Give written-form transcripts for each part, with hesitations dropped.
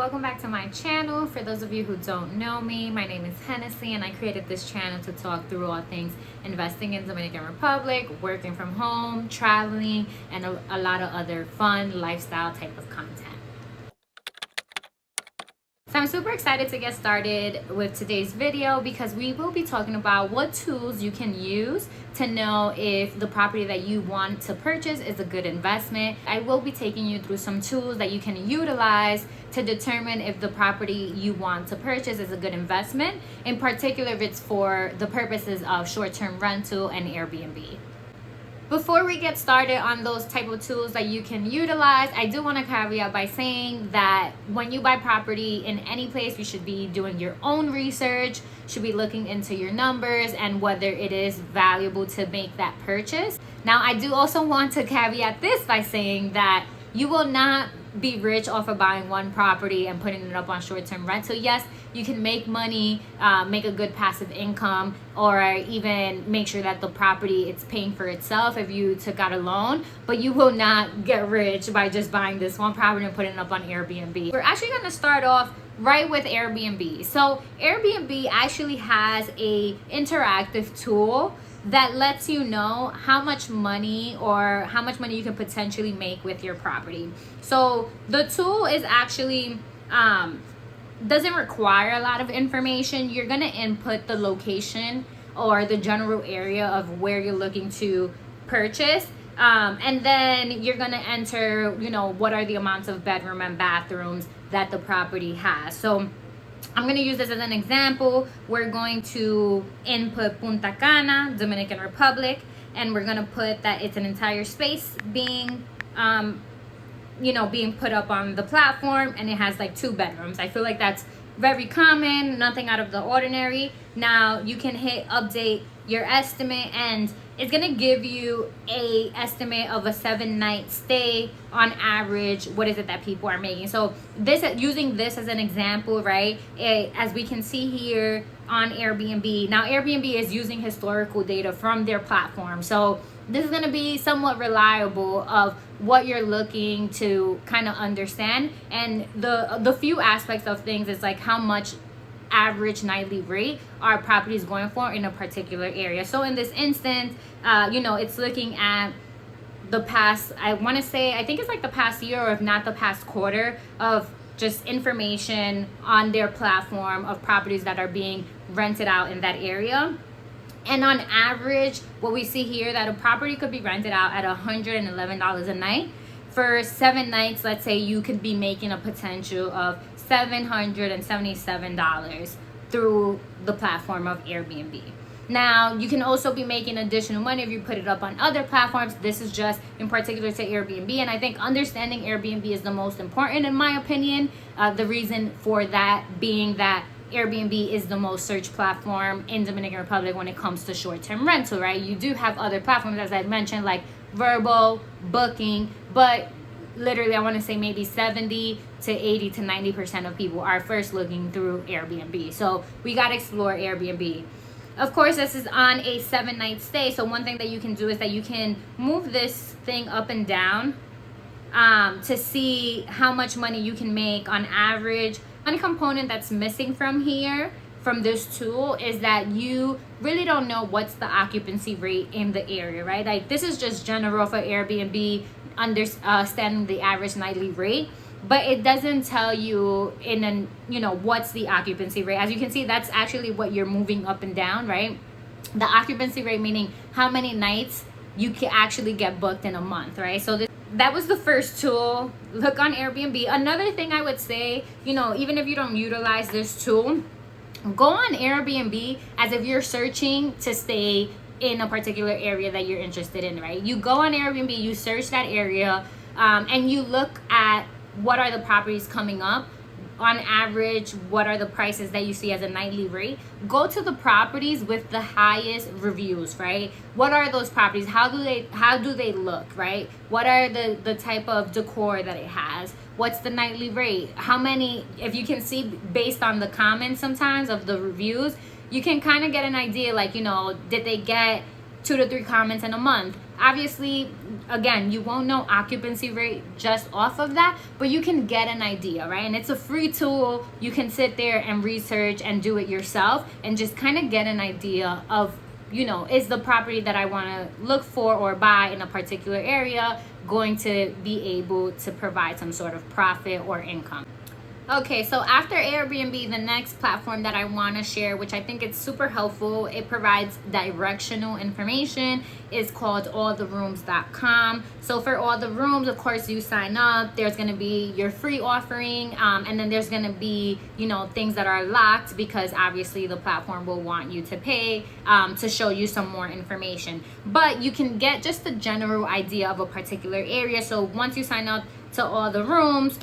welcome back to my channel. For those of you who don't know me, my name is Hennessy and I created this channel to talk through all things investing in Dominican Republic, working from home, traveling, and a lot of other fun lifestyle type of content. So I'm super excited to get started with today's video because we will be talking about what tools you can use to know if the property that you want to purchase is a good investment. I will be taking you through some tools that you can utilize to determine if the property you want to purchase is a good investment, in particular if it's for the purposes of short-term rental and Airbnb. Before we get started on those type of tools that you can utilize, I do want to caveat by saying that when you buy property in any place, you should be doing your own research, should be looking into your numbers and whether it is valuable to make that purchase. Now, I do also want to caveat this by saying that you will not be rich off of buying one property and putting it up on short-term rental. Yes, you can make money, make a good passive income, or even make sure that the property it's paying for itself if you took out a loan, but you will not get rich by just buying this one property and putting it up on Airbnb. We're actually going to start off right with Airbnb. So Airbnb actually has a interactive tool that lets you know how much money you can potentially make with your property. So the tool is actually doesn't require a lot of information. You're gonna input the location or the general area of where you're looking to purchase, and then you're gonna enter, what are the amounts of bedroom and bathrooms that the property has. So I'm going to use this as an example. We're going to input Punta Cana, Dominican Republic, and we're going to put that it's an entire space being put up on the platform, and it has like 2 bedrooms. I feel like that's very common, nothing out of the ordinary. Now you can hit update your estimate, and it's gonna give you a estimate of a 7-night stay on average. What is it that people are making? So using this as an example, right? As we can see here on Airbnb. Now Airbnb is using historical data from their platform. So this is gonna be somewhat reliable of what you're looking to kind of understand. And the few aspects of things is like how much average nightly rate our property is going for in a particular area. So in this instance, it's looking at the past, I think it's like the past year, or if not the past quarter, of just information on their platform of properties that are being rented out in that area. And on average, what we see here, that a property could be rented out at $111 a night. For 7 nights, let's say you could be making a potential of $777 through the platform of Airbnb. Now, you can also be making additional money if you put it up on other platforms. This is just in particular to Airbnb, and I think understanding Airbnb is the most important in my opinion. The reason for that being that Airbnb is the most searched platform in Dominican Republic when it comes to short-term rental, right? You do have other platforms, as I mentioned, like Vrbo, Booking, but literally I want to say maybe 70 to 80 to 90% of people are first looking through Airbnb. So we got to explore Airbnb. Of course, this is on a 7-night stay. So one thing that you can do is that you can move this thing up and down to see how much money you can make on average. One component that's missing from this tool is that you really don't know what's the occupancy rate in the area, right? Like this is just general for Airbnb, understanding the average nightly rate, but it doesn't tell you what's the occupancy rate. As you can see, that's actually what you're moving up and down, right? The occupancy rate meaning how many nights you can actually get booked in a month, right? So that was the first tool. Look on Airbnb. Another thing I would say, even if you don't utilize this tool, go on Airbnb as if you're searching to stay in a particular area that you're interested in, right? You go on Airbnb, you search that area, and you look at what are the properties coming up. On average, what are the prices that you see as a nightly rate? Go to the properties with the highest reviews, right? What are those properties? How do they look, right? What are the type of decor that it has? What's the nightly rate? How many, if you can see based on the comments sometimes of the reviews, you can kind of get an idea, like, did they get 2 to 3 comments in a month. Obviously, again, you won't know occupancy rate just off of that, but you can get an idea, right? And it's a free tool. You can sit there and research and do it yourself and just kind of get an idea of, is the property that I want to look for or buy in a particular area going to be able to provide some sort of profit or income. Okay, so after Airbnb, the next platform that I want to share, which I think is super helpful, it provides directional information, is called alltherooms.com. So for All the Rooms, of course, you sign up. There's going to be your free offering, and then there's going to be, things that are locked because obviously the platform will want you to pay to show you some more information. But you can get just a general idea of a particular area. So once you sign up to All the Rooms,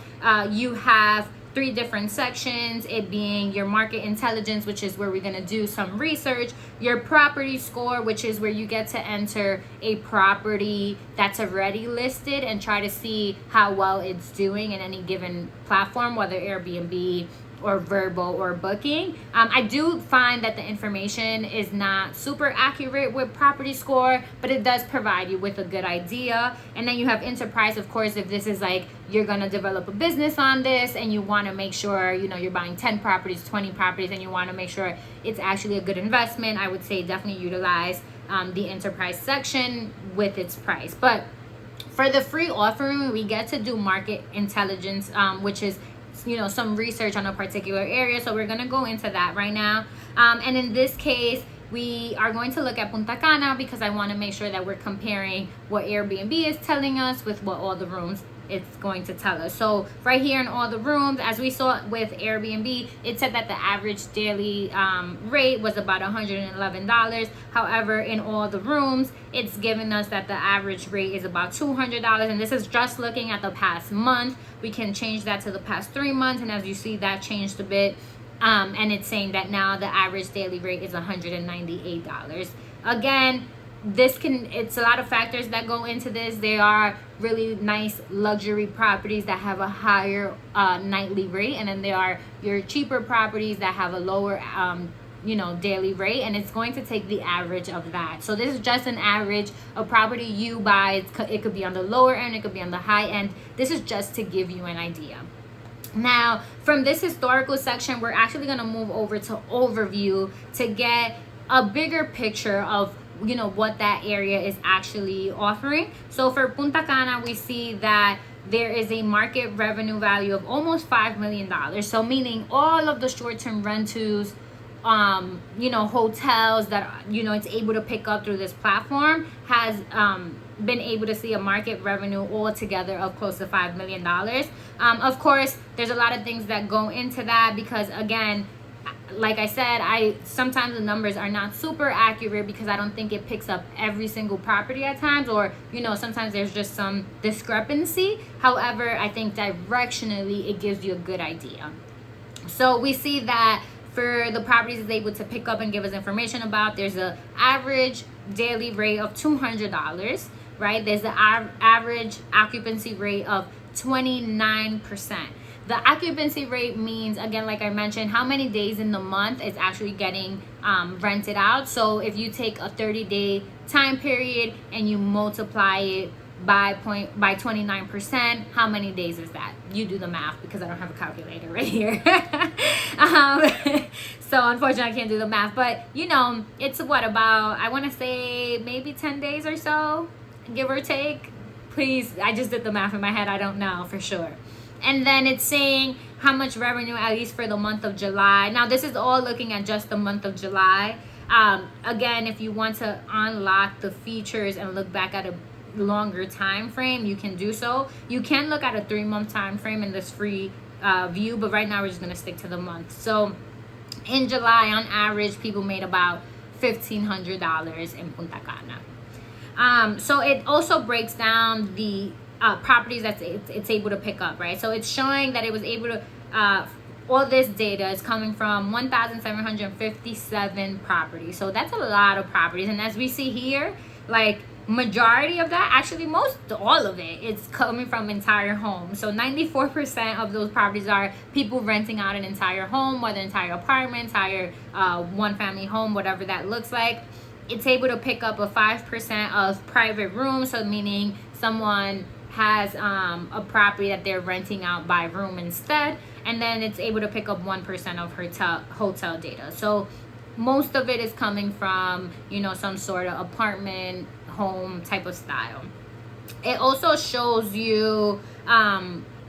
you have 3 different sections, it being your market intelligence, which is where we're going to do some research, your property score, which is where you get to enter a property that's already listed and try to see how well it's doing in any given platform, whether Airbnb or Vrbo or Booking. I do find that the information is not super accurate with property score, but it does provide you with a good idea. And then you have enterprise, of course, if this is like you're gonna develop a business on this and you want to make sure you're buying 10 properties, 20 properties, and you want to make sure it's actually a good investment, I would say definitely utilize the enterprise section with its price. But for the free offering, we get to do market intelligence, which is some research on a particular area. So we're going to go into that right now. And in this case, we are going to look at Punta Cana because I want to make sure that we're comparing what Airbnb is telling us with what All the Rooms it's going to tell us. So right here in All the Rooms, as we saw with Airbnb, it said that the average daily rate was about $111. However, in All the Rooms, it's giving us that the average rate is about $200. And this is just looking at the past month. We can change that to the past 3 months. And as you see, that changed a bit. And it's saying that now the average daily rate is $198. Again, it's a lot of factors that go into this. There are really nice luxury properties that have a higher nightly rate, and then there are your cheaper properties that have a lower daily rate, and it's going to take the average of that. So this is just an average. A property you buy, it could be on the lower end, it could be on the high end. This is just to give you an idea. Now, from this historical section, we're actually going to move over to overview to get a bigger picture of what that area is actually offering. So for Punta Cana, we see that there is a market revenue value of almost $5 million. So meaning all of the short-term rentals, hotels that it's able to pick up through this platform has been able to see a market revenue altogether of close to $5 million. Of course, there's a lot of things that go into that because, again, like I said, sometimes the numbers are not super accurate because I don't think it picks up every single property at times, or sometimes there's just some discrepancy. However, I think directionally it gives you a good idea. So we see that for the properties it's able to pick up and give us information about, there's an average daily rate of $200, right? There's the average occupancy rate of 29%. The occupancy rate means, again, like I mentioned, how many days in the month it's actually getting rented out. So if you take a 30-day time period and you multiply it by 29%, how many days is that? You do the math because I don't have a calculator right here. So unfortunately I can't do the math, but it's about, I want to say maybe 10 days or so, give or take. Please, I just did the math in my head, I don't know for sure. And then it's saying how much revenue, at least for the month of July. Now, this is all looking at just the month of July. Again, if you want to unlock the features and look back at a longer time frame, you can do so. You can look at a 3-month time frame in this free view, but right now we're just going to stick to the month. So in July, on average, people made about $1,500 in Punta Cana. So it also breaks down the properties that it's able to pick up, right? So it's showing that it was able to, all this data is coming from 1,757 properties. So that's a lot of properties. And as we see here, like majority of that, actually all of it, it's coming from entire homes. So 94% of those properties are people renting out an entire home, whether entire apartment, entire one family home, whatever that looks like. it's able to pick up a 5% of private rooms, so meaning someone has a property that they're renting out by room instead, and then it's able to pick up 1% of hotel data. So most of it is coming from, you know, some sort of apartment home type of style. It also shows you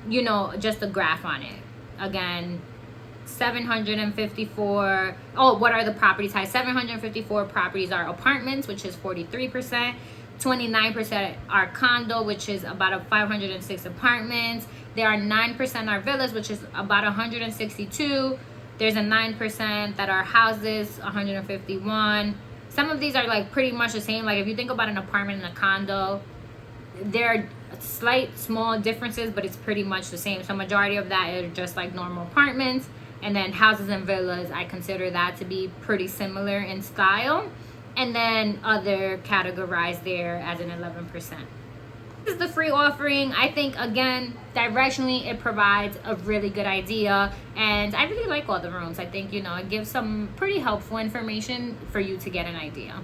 you know, just a graph on it. Again, 754. Oh, what are the property types? 754 properties are apartments, which is 43%. 29% are condo, which is about 506 apartments. There are 9% are villas, which is about 162. There's a 9% that are houses, 151. Some of these are like pretty much the same. Like if you think about an apartment and a condo, there are slight small differences, but it's pretty much the same. So majority of that are just like normal apartments. And then houses and villas, I consider that to be pretty similar in style. And then other categorized there as an 11%. This is the free offering. I think, again, directionally, it provides a really good idea. And I really like all the rooms. I think, you know, it gives some pretty helpful information for you to get an idea.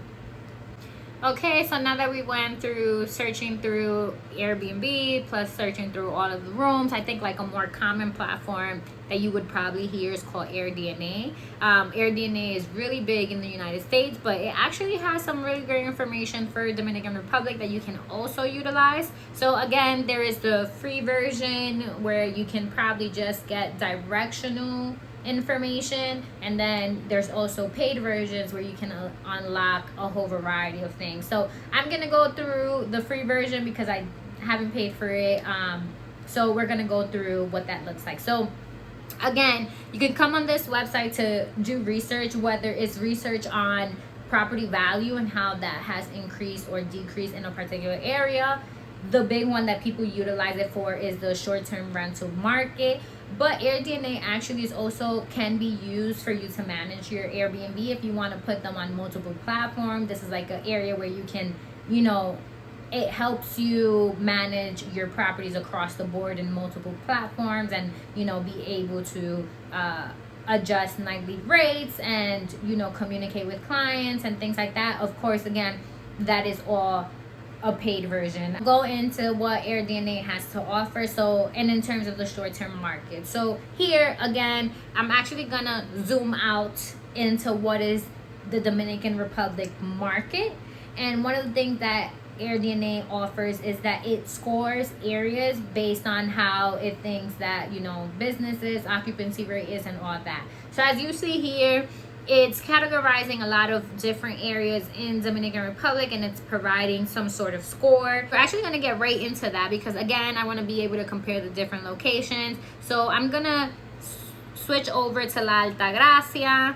Okay, so now that we went through searching through Airbnb plus searching through all of the rooms, I think like a more common platform that you would probably hear is called AirDNA. AirDNA is really big in the United States, but it actually has some really great information for Dominican Republic that you can also utilize. So again, there is the free version where you can probably just get directional information, and then there's also paid versions where you can unlock a whole variety of things. So I'm gonna go through the free version because I haven't paid for it, so we're gonna go through what that looks like. So again, you can come on this website to do research, whether it's research on property value and how that has increased or decreased in a particular area. The big one that people utilize it for is the short-term rental market. But AirDNA actually is also can be used for you to manage your Airbnb if you want to put them on multiple platforms. This is like an area where you can, you know, it helps you manage your properties across the board in multiple platforms, and, you know, be able to adjust nightly rates and, you know, communicate with clients and things like that. Of course, again, that is all a paid version. Go into what AirDNA has to offer. So, and in terms of the short-term market, so here again, I'm actually gonna zoom out into what is the Dominican Republic market. And one of the things that AirDNA offers is that it scores areas based on how it thinks that, you know, businesses, occupancy rate is, and all that. So as you see here, it's categorizing a lot of different areas in Dominican Republic, and it's providing some sort of score. We're actually going to get right into that because, again, I want to be able to compare the different locations. So I'm going to switch over to La Altagracia,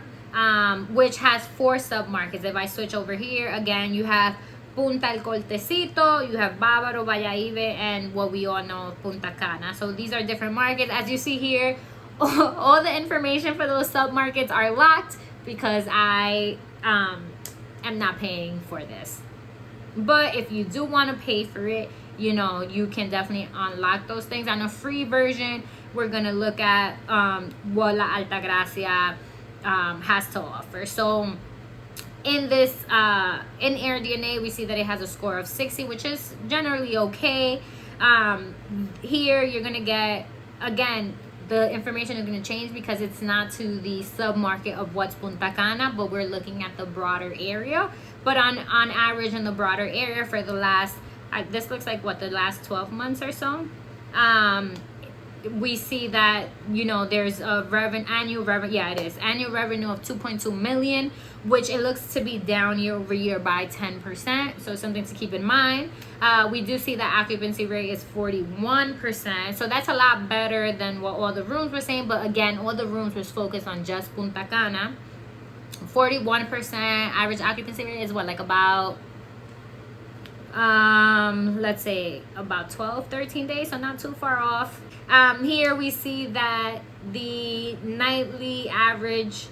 which has 4 submarkets. If I switch over here, again, you have Punta El Cortecito, you have Bávaro, Valladolid, and what we all know, Punta Cana. So these are different markets. As you see here, all the information for those submarkets are locked because I am not paying for this. But if you do want to pay for it, you know, you can definitely unlock those things. On a free version, we're going to look at what La Altagracia has to offer. So in this, in AirDNA, we see that it has a score of 60, which is generally okay. Here, you're going to get, again, the information is going to change because it's not to the sub-market of what's Punta Cana, but we're looking at the broader area. But on average in the broader area for the last, this looks like what, the last 12 months or so, we see that, you know, there's a annual revenue of 2.2 million, which it looks to be down year over year by 10%. So something to keep in mind. We do see that occupancy rate is 41%. So that's a lot better than what all the rooms were saying. But again, all the rooms was focused on just Punta Cana. 41% average occupancy rate is what, like about, let's say about 12-13 days, so not too far off. Here we see that the nightly average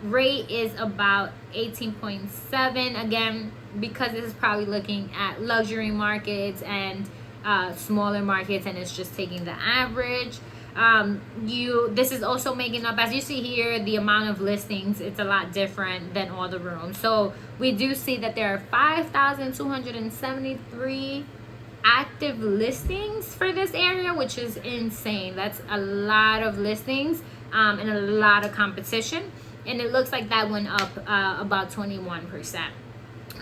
rate is about 18.7. Again, because this is probably looking at luxury markets and smaller markets, and it's just taking the average. This is also making up, as you see here, the amount of listings. It's a lot different than all the rooms. So we do see that there are 5,273 active listings for this area, which is insane. That's a lot of listings, and a lot of competition, and it looks like that went up about 21%.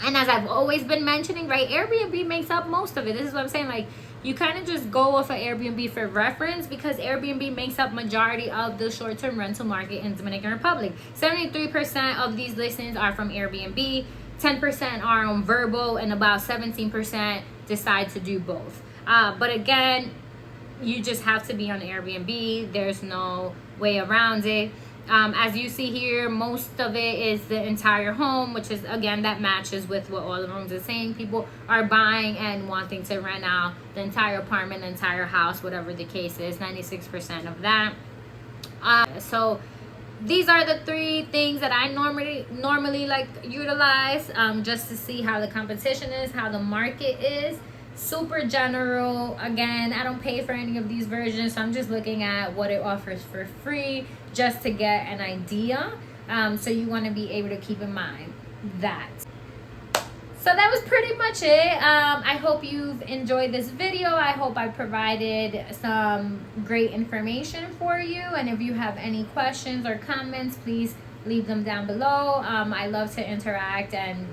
And as I've always been mentioning, right, Airbnb makes up most of it. This is what I'm saying. Like, you kind of just go off of Airbnb for reference, because Airbnb makes up majority of the short-term rental market in Dominican Republic. 73% of these listings are from Airbnb, 10% are on Verbo, and about 17% decide to do both. But again, you just have to be on Airbnb. There's no way around it. As you see here, most of it is the entire home, which is, again, that matches with what all the rooms are saying. People are buying and wanting to rent out the entire apartment, the entire house, whatever the case is, 96% of that. So these are the 3 things that I normally like utilize, just to see how the competition is, how the market is. Super general. Again, I don't pay for any of these versions, so I'm just looking at what it offers for free just to get an idea. So you want to be able to keep in mind that. So that was pretty much it. I hope you've enjoyed this video. I hope I provided some great information for you. And if you have any questions or comments, please leave them down below. I love to interact and,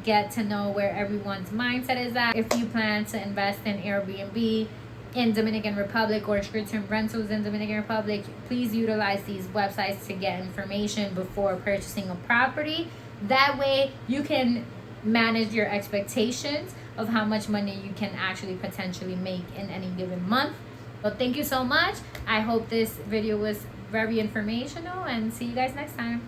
get to know where everyone's mindset is at. If you plan to invest in Airbnb in Dominican Republic or short-term rentals in Dominican Republic, please utilize these websites to get information before purchasing a property. That way you can manage your expectations of how much money you can actually potentially make in any given month. Well, thank you so much. I hope this video was very informational, and see you guys next time.